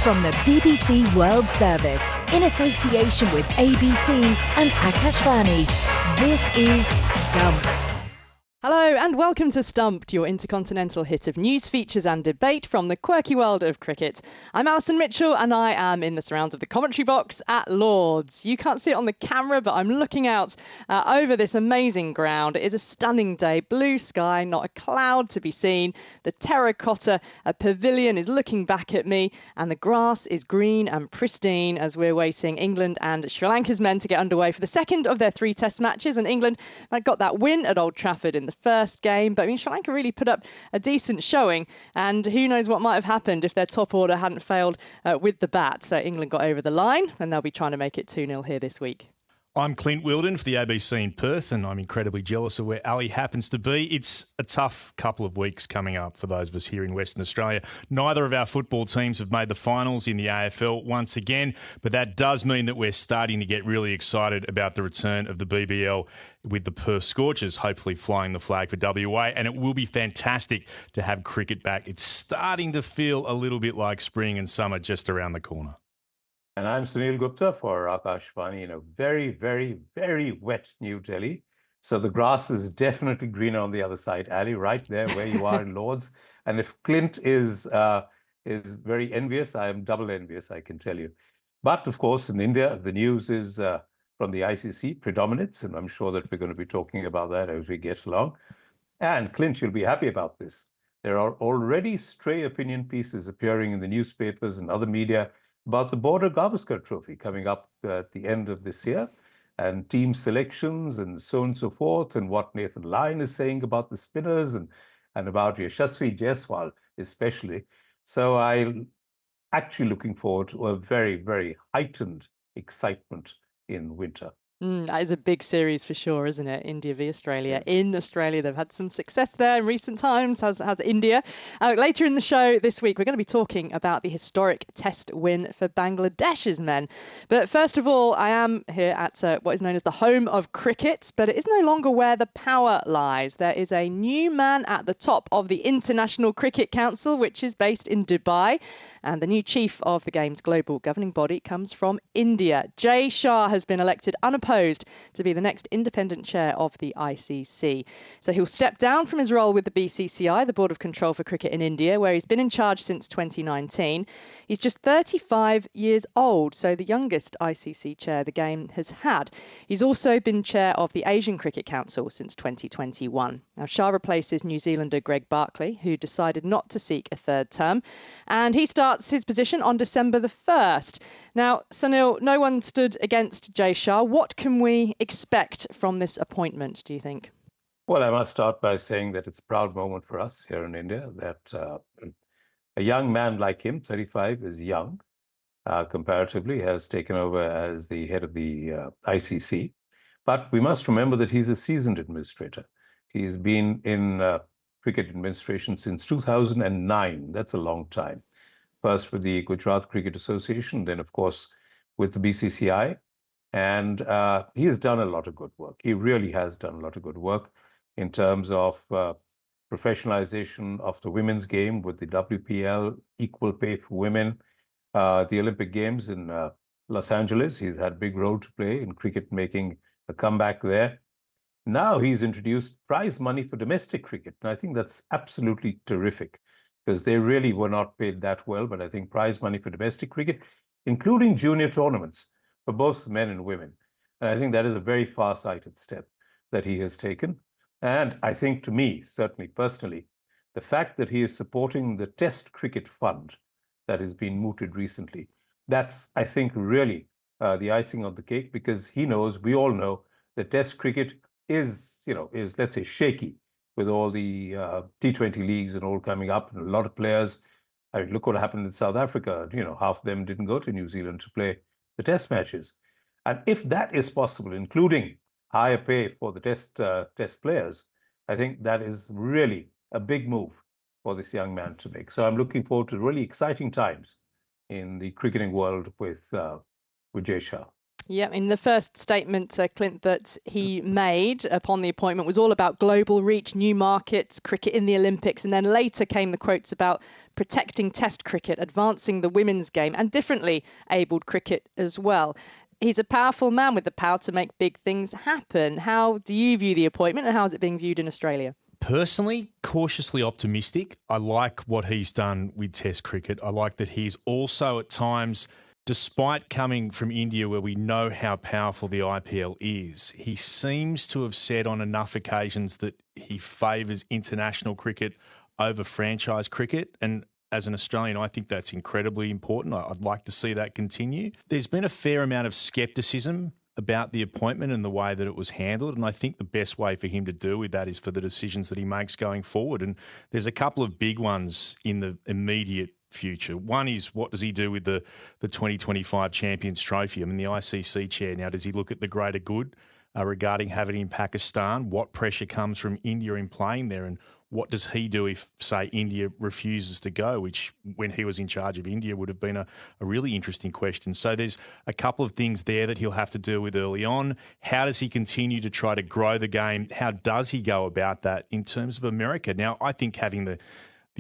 From the BBC World Service, in association with ABC and Akashvani, this is Stumped. Hello and welcome to Stumped, your intercontinental hit of news, features and debate from the quirky world of cricket. I'm Alison Mitchell and I am in the surrounds of the commentary box at Lord's. You can't see it on the camera, but I'm looking out over this amazing ground. It is a stunning day, blue sky, not a cloud to be seen. The terracotta pavilion is looking back at me and the grass is green and pristine as we're waiting England and Sri Lanka's men to get underway for the second of their 3 test matches. And England got that win at Old Trafford in the first game, but I mean, Sri Lanka really put up a decent showing, and who knows what might have happened if their top order hadn't failed with the bat. So England got over the line and they'll be trying to make it 2-0 here this week. I'm Clint Wilden for the ABC in Perth, and I'm incredibly jealous of where Ali happens to be. It's a tough couple of weeks coming up for those of us here in Western Australia. Neither of our football teams have made the finals in the AFL once again, but that does mean that we're starting to get really excited about the return of the BBL with the Perth Scorchers hopefully flying the flag for WA, and it will be fantastic to have cricket back. It's starting to feel a little bit like spring and summer just around the corner. And I'm Sunil Gupta for Akashvani in a very, very, very wet New Delhi. So the grass is definitely greener on the other side, Ali, right there where you are in Lord's. And if Clint is very envious, I am double envious, I can tell you. But of course, in India, the news is from the ICC predominates, and I'm sure that we're going to be talking about that as we get along. And Clint, you'll be happy about this. There are already stray opinion pieces appearing in the newspapers and other media about the Border Gavaskar Trophy coming up at the end of this year, and team selections and so on and so forth, and what Nathan Lyon is saying about the spinners and about Yashasvi Jaiswal especially. So I'm actually looking forward to a very, very heightened excitement in winter. That is a big series for sure, isn't it? India v Australia. In Australia, they've had some success there in recent times, has India. Later in the show this week, we're going to be talking about the historic test win for Bangladesh's men. But first of all, I am here at what is known as the home of cricket, but it is no longer where the power lies. There is a new man at the top of the International Cricket Council, which is based in Dubai. And the new chief of the game's global governing body comes from India. Jay Shah has been elected unopposed to be the next independent chair of the ICC. So he'll step down from his role with the BCCI, the Board of Control for Cricket in India, where he's been in charge since 2019. He's just 35 years old, so the youngest ICC chair the game has had. He's also been chair of the Asian Cricket Council since 2021. Now, Shah replaces New Zealander Greg Barkley, who decided not to seek a third term, and he starts his position on December the 1st. Now, Sunil, no one stood against Jay Shah. What can we expect from this appointment, do you think? Well, I must start by saying that it's a proud moment for us here in India that a young man like him, 35, is young, comparatively, has taken over as the head of the ICC. But we must remember that he's a seasoned administrator. He's been in cricket administration since 2009. That's a long time. First with the Gujarat Cricket Association, then, of course, with the BCCI. And he has done a lot of good work. He really has done a lot of good work in terms of professionalization of the women's game with the WPL, equal pay for women, the Olympic Games in Los Angeles. He's had a big role to play in cricket making a comeback there. Now he's introduced prize money for domestic cricket. And I think that's absolutely terrific, because they really were not paid that well. But I think prize money for domestic cricket, including junior tournaments for both men and women. And I think that is a very far-sighted step that he has taken. And I think, to me, certainly personally, the fact that he is supporting the Test Cricket Fund that has been mooted recently, that's, I think, really the icing on the cake, because he knows, we all know, that Test cricket is, let's say, shaky with all the T20 leagues and all coming up, and a lot of players. I mean, look what happened in South Africa. Half of them didn't go to New Zealand to play the test matches. And if that is possible, including higher pay for the test players, I think that is really a big move for this young man to make. So I'm looking forward to really exciting times in the cricketing world with Jay Shah. Yeah, in the first statement, Clint, that he made upon the appointment was all about global reach, new markets, cricket in the Olympics, and then later came the quotes about protecting Test cricket, advancing the women's game, and differently abled cricket as well. He's a powerful man with the power to make big things happen. How do you view the appointment, and how is it being viewed in Australia? Personally, cautiously optimistic. I like what he's done with Test cricket. I like that he's also at times, despite coming from India where we know how powerful the IPL is, he seems to have said on enough occasions that he favours international cricket over franchise cricket. And as an Australian, I think that's incredibly important. I'd like to see that continue. There's been a fair amount of scepticism about the appointment and the way that it was handled. And I think the best way for him to deal with that is for the decisions that he makes going forward. And there's a couple of big ones in the immediate future. One is, what does he do with the 2025 Champions Trophy? I mean, the ICC chair now, does he look at the greater good regarding having it in Pakistan? What pressure comes from India in playing there? And what does he do if, say, India refuses to go, which when he was in charge of India would have been a really interesting question. So there's a couple of things there that he'll have to deal with early on. How does he continue to try to grow the game? How does he go about that in terms of America? Now, I think having the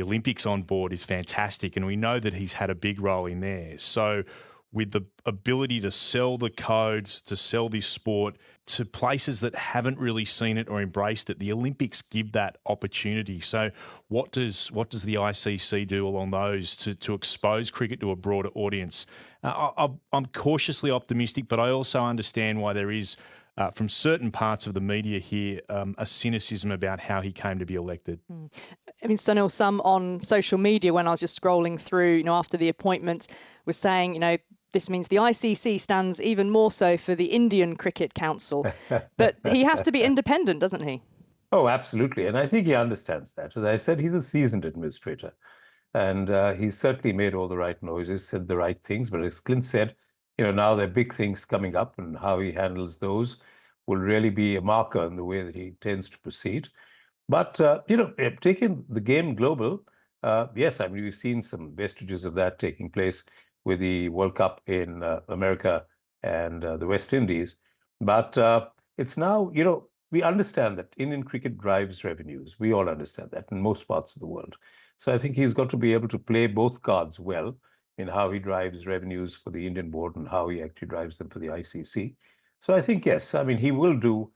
Olympics on board is fantastic, and we know that he's had a big role in there. So with the ability to sell the codes, to sell this sport to places that haven't really seen it or embraced it, the Olympics give that opportunity. So what does the ICC do along those to expose cricket to a broader audience? I'm cautiously optimistic, but I also understand why there is, from certain parts of the media here, a cynicism about how he came to be elected. I mean, Sunil, some on social media, when I was just scrolling through, after the appointment, was saying, this means the ICC stands even more so for the Indian Cricket Council. But he has to be independent, doesn't he? Oh, absolutely. And I think he understands that. As I said, he's a seasoned administrator. And he's certainly made all the right noises, said the right things. But as Clint said, now there are big things coming up, and how he handles those will really be a marker in the way that he tends to proceed. But, taking the game global, yes, I mean, we've seen some vestiges of that taking place with the World Cup in America and the West Indies. But it's now, we understand that Indian cricket drives revenues. We all understand that in most parts of the world. So I think he's got to be able to play both cards well in how he drives revenues for the Indian board and how he actually drives them for the ICC. So I think, yes, I mean, he will do,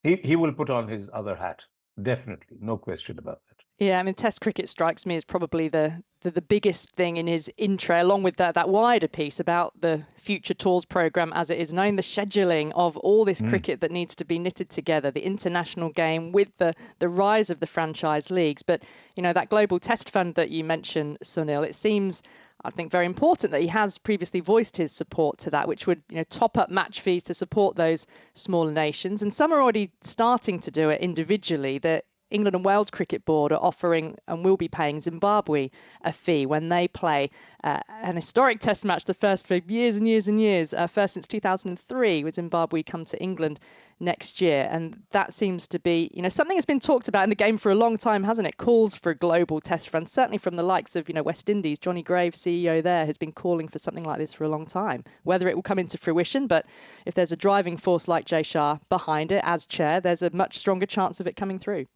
he will put on his other hat. Definitely, no question about that. Yeah, I mean, Test cricket strikes me as probably the biggest thing in his intro, along with that wider piece about the future tours program as it is known, the scheduling of all this cricket that needs to be knitted together, the international game with the rise of the franchise leagues. But, that global test fund that you mentioned, Sunil, it seems, I think, very important that he has previously voiced his support to that, which would, top up match fees to support those smaller nations. And some are already starting to do it individually. The England and Wales Cricket Board are offering and will be paying Zimbabwe a fee when they play an historic test match, the first for years and years and years, first since 2003, with Zimbabwe come to England next year. And that seems to be, something that's been talked about in the game for a long time, hasn't it? Calls for a global test fund, certainly from the likes of, West Indies. Johnny Graves, CEO there, has been calling for something like this for a long time. Whether it will come into fruition, but if there's a driving force like Jay Shah behind it as chair, there's a much stronger chance of it coming through.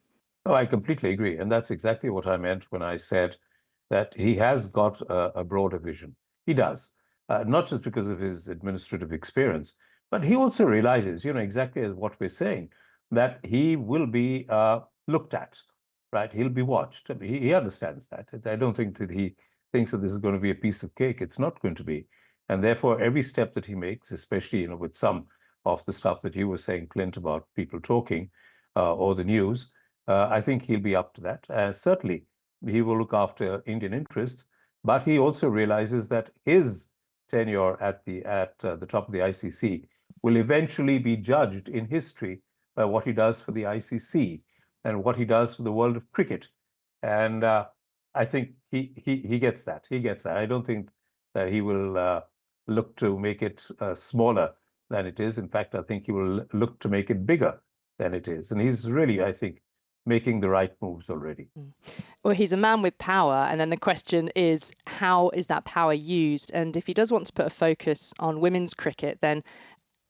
Oh, I completely agree. And that's exactly what I meant when I said that he has got a broader vision. He does, not just because of his administrative experience, but he also realizes, exactly as what we're saying, that he will be looked at, right? He'll be watched. I mean, he understands that. I don't think that he thinks that this is going to be a piece of cake. It's not going to be. And therefore, every step that he makes, especially, with some of the stuff that you were saying, Clint, about people talking or the news, I think he'll be up to that. Certainly, he will look after Indian interests, but he also realizes that his tenure at the top of the ICC will eventually be judged in history by what he does for the ICC and what he does for the world of cricket. And I think he gets that. He gets that. I don't think that he will look to make it smaller than it is. In fact, I think he will look to make it bigger than it is. And he's really, I think, making the right moves already. Well, he's a man with power, and then the question is, how is that power used? And if he does want to put a focus on women's cricket, then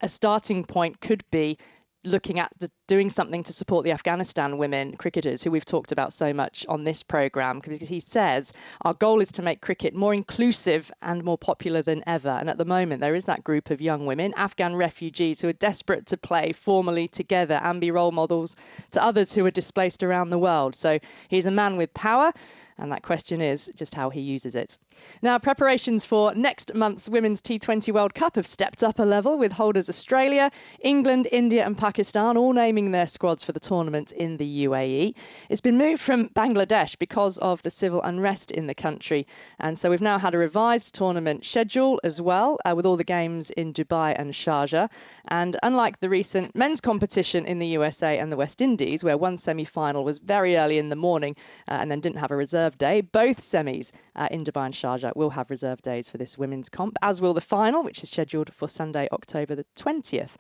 a starting point could be looking at doing something to support the Afghanistan women cricketers who we've talked about so much on this programme, because he says our goal is to make cricket more inclusive and more popular than ever. And at the moment, there is that group of young women, Afghan refugees, who are desperate to play formally together and be role models to others who are displaced around the world. So he's a man with power. And that question is just how he uses it. Now, preparations for next month's Women's T20 World Cup have stepped up a level, with holders Australia, England, India and Pakistan all naming their squads for the tournament in the UAE. It's been moved from Bangladesh because of the civil unrest in the country. And so we've now had a revised tournament schedule as well, with all the games in Dubai and Sharjah. And unlike the recent men's competition in the USA and the West Indies, where one semi-final was very early in the morning and then didn't have a reserve day, both semis in Dubai and Sharjah will have reserve days for this women's comp, as will the final, which is scheduled for Sunday, October the 20th.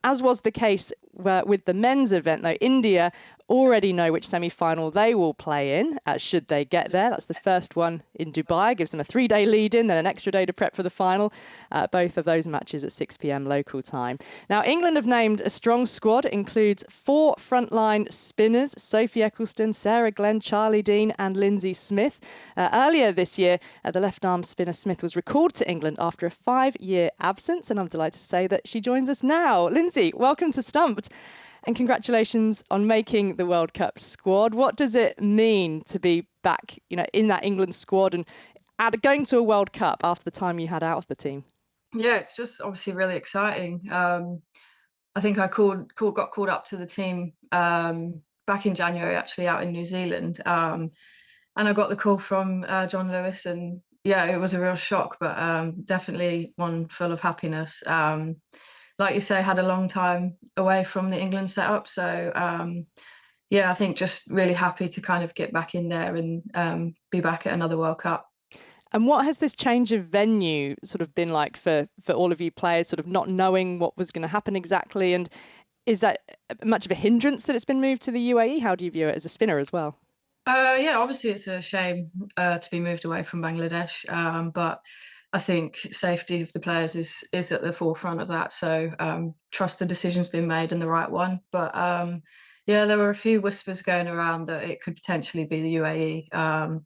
As was the case with the men's event, though, India already know which semi-final they will play in, should they get there. That's the first one in Dubai, gives them a 3-day lead in, then an extra day to prep for the final. Both of those matches at 6 p.m. local time. Now, England have named a strong squad. It includes 4 frontline spinners: Sophie Ecclestone, Sarah Glenn, Charlie Dean and Lindsay Smith. Earlier this year, the left-arm spinner Smith was recalled to England after a 5-year absence, and I'm delighted to say that she joins us now. Lindsay, welcome to Stumped. And congratulations on making the World Cup squad. What does it mean to be back, in that England squad and going to a World Cup after the time you had out of the team? Yeah, it's just obviously really exciting. I think I got called up to the team back in January, actually, out in New Zealand. And I got the call from John Lewis, and yeah, it was a real shock, but definitely one full of happiness. Like you say, had a long time away from the England setup. So yeah, I think just really happy to kind of get back in there and be back at another World Cup. And what has this change of venue sort of been like for all of you players, sort of not knowing what was going to happen exactly? And is that much of a hindrance that it's been moved to the UAE? How do you view it as a spinner as well? Yeah, obviously it's a shame to be moved away from Bangladesh, but I think safety of the players is at the forefront of that. So trust the decision's been made and the right one. But yeah, there were a few whispers going around that it could potentially be the UAE.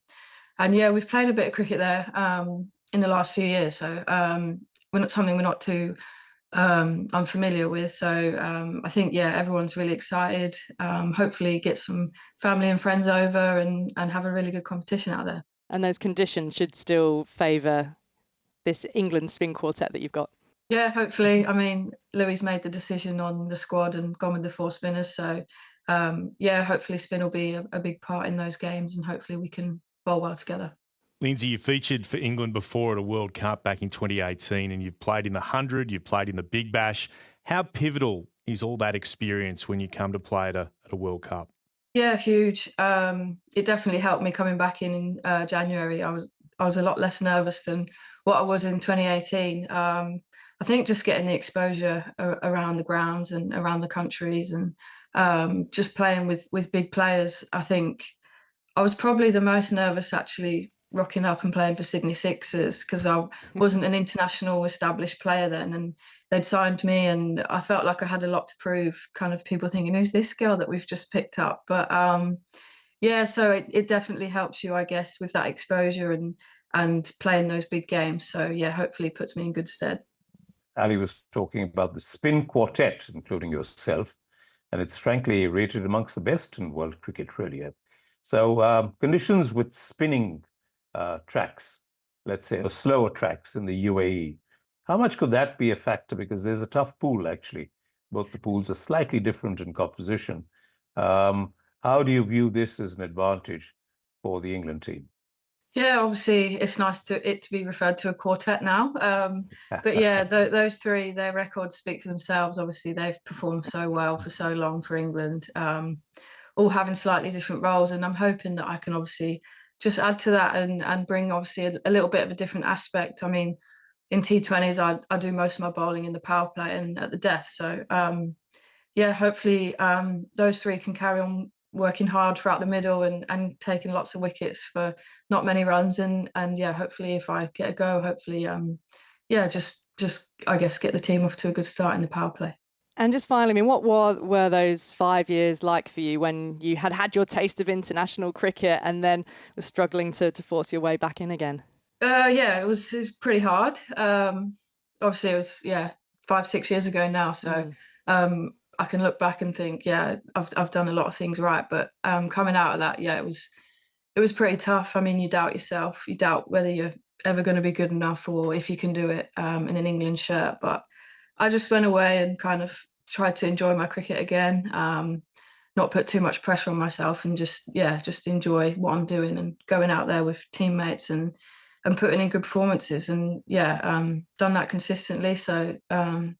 And yeah, we've played a bit of cricket there in the last few years. So we're not too unfamiliar with. So I think, yeah, everyone's really excited. Hopefully get some family and friends over and have a really good competition out there. And those conditions should still favour this England spin quartet that you've got. Yeah, hopefully. I mean, Louis made the decision on the squad and gone with the 4 spinners. So yeah, hopefully spin will be a big part in those games, and hopefully we can bowl well together. Lindsay, you featured for England before at a World Cup back in 2018, and you've played in the 100, you've played in the Big Bash. How pivotal is all that experience when you come to play at a World Cup? Yeah, huge. It definitely helped me coming back in January. I was a lot less nervous than what I was in 2018. I think just getting the exposure around the grounds and around the countries, and just playing with big players. I think I was probably the most nervous actually rocking up and playing for Sydney Sixers, because I wasn't an international established player then, and they'd signed me, and I felt like I had a lot to prove, kind of people thinking, who's this girl that we've just picked up? But yeah, so it definitely helps you, I guess, with that exposure and playing those big games. So yeah, hopefully puts me in good stead. Ali was talking about the spin quartet, including yourself, and it's frankly rated amongst the best in world cricket, really. So conditions with spinning tracks, let's say, or slower tracks in the UAE, how much could that be a factor? Because there's a tough pool, actually. Both the pools are slightly different in composition. How do you view this as an advantage for the England team? Yeah, obviously it's nice to be referred to a quartet now. But yeah, those three, their records speak for themselves. Obviously, they've performed so well for so long for England, all having slightly different roles. And I'm hoping that I can obviously just add to that and bring obviously a little bit of a different aspect. I mean, in T20s, I do most of my bowling in the power play and at the death. So yeah, hopefully those three can carry on working hard throughout the middle and taking lots of wickets for not many runs. And yeah, hopefully if I get a go, hopefully, just I guess get the team off to a good start in the power play. And just finally, I mean, what were those 5 years like for you when you had your taste of international cricket and then were struggling to force your way back in again? Yeah, it was pretty hard. Obviously, it was 5-6 years ago now, so I can look back and think, yeah, I've done a lot of things right. But coming out of that, yeah, it was pretty tough. I mean, you doubt yourself, you doubt whether you're ever going to be good enough or if you can do it in an England shirt. But I just went away and kind of tried to enjoy my cricket again, not put too much pressure on myself, and just enjoy what I'm doing and going out there with teammates and putting in good performances. And done that consistently. So I'm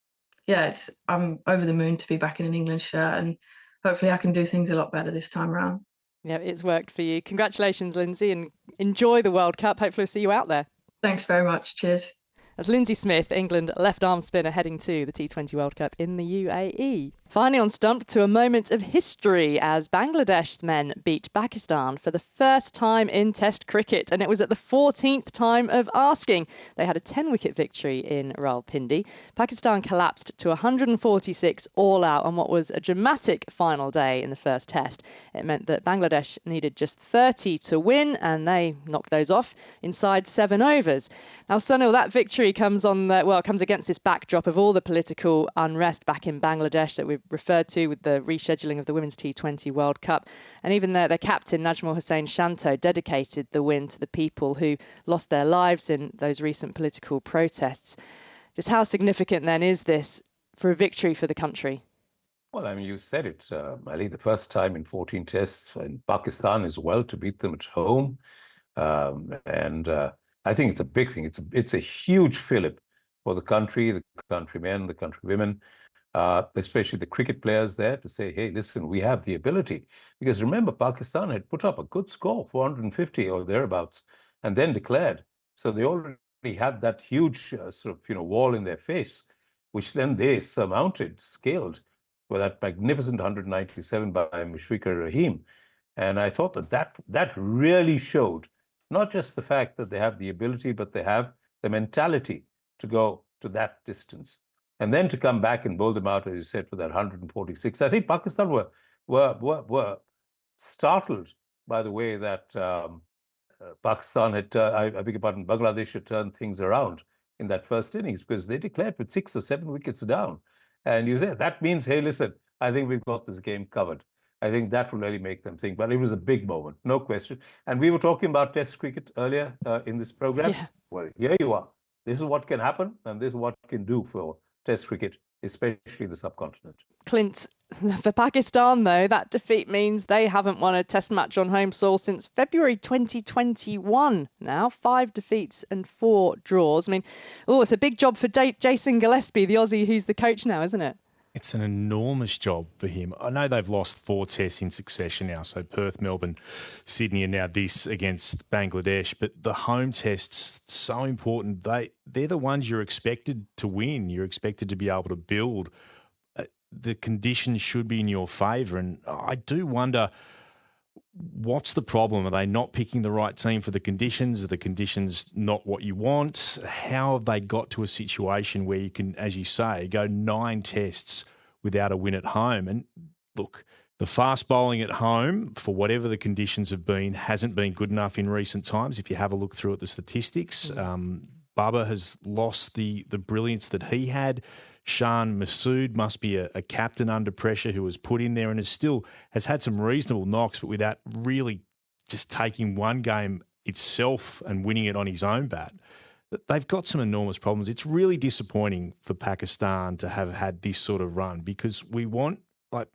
over the moon to be back in an England shirt, and hopefully I can do things a lot better this time around. Yeah, it's worked for you. Congratulations, Lindsay, and enjoy the World Cup. Hopefully we'll see you out there. Thanks very much. Cheers. That's Lindsay Smith, England left-arm spinner, heading to the T20 World Cup in the UAE. Finally on Stumped, to a moment of history as Bangladesh's men beat Pakistan for the first time in Test cricket, and it was at the 14th time of asking. They had a 10-wicket victory in Rawalpindi. Pakistan collapsed to 146 all out on what was a dramatic final day in the first Test. It meant that Bangladesh needed just 30 to win, and they knocked those off inside 7 overs. Now, Sunil, that victory comes against this backdrop of all the political unrest back in Bangladesh that we've referred to with the rescheduling of the Women's T20 World Cup. And even their captain, Najmul Hossain Shanto, dedicated the win to the people who lost their lives in those recent political protests. Just how significant then is this for a victory for the country? Well, I mean, you said it, Ali, the first time in 14 tests in Pakistan as well to beat them at home. I think it's a big thing. It's a huge fillip for the country, the countrymen, the countrywomen, especially the cricket players there, to say, hey, listen, we have the ability. Because remember, Pakistan had put up a good score, 450 or thereabouts, and then declared. So they already had that huge wall in their face, which then they scaled with that magnificent 197 by Mushfiqur Rahim. And I thought that really showed not just the fact that they have the ability, but they have the mentality to go to that distance. And then to come back and bowl them out, as you said, for that 146. I think Pakistan were startled by the way that Pakistan had, I beg your pardon, Bangladesh had turned things around in that first innings, because they declared with 6 or 7 wickets down. And that means, hey, listen, I think we've got this game covered. I think that will really make them think. But it was a big moment, no question. And we were talking about Test cricket earlier in this program. Yeah. Well, here you are. This is what can happen, and this is what can do for Test cricket, especially the subcontinent. Clint, for Pakistan, though, that defeat means they haven't won a Test match on home soil since February 2021 now. 5 defeats and 4 draws. I mean, it's a big job for Jason Gillespie, the Aussie who's the coach now, isn't it? It's an enormous job for him. I know they've lost 4 tests in succession now, so Perth, Melbourne, Sydney, and now this against Bangladesh. But the home tests, so important. They're the ones you're expected to win. You're expected to be able to build. The conditions should be in your favour. And I do wonder, what's the problem? Are they not picking the right team for the conditions? Are the conditions not what you want? How have they got to a situation where you can, as you say, go 9 tests without a win at home? And look, the fast bowling at home, for whatever the conditions have been, hasn't been good enough in recent times. If you have a look through at the statistics, Bubba has lost the brilliance that he had. Shan Masood must be a captain under pressure who was put in there and has had some reasonable knocks, but without really just taking one game itself and winning it on his own bat. They've got some enormous problems. It's really disappointing for Pakistan to have had this sort of run, because we want the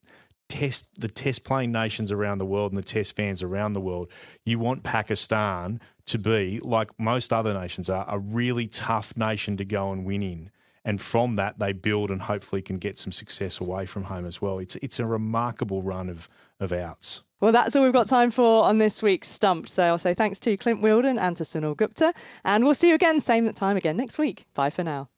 test playing nations around the world and the test fans around the world. You want Pakistan to be, like most other nations are, a really tough nation to go and win in. And from that, they build and hopefully can get some success away from home as well. It's a remarkable run of outs. Well, that's all we've got time for on this week's Stumped. So I'll say thanks to Clint Wheeldon and to Sunil Gupta. And we'll see you again, same time again next week. Bye for now.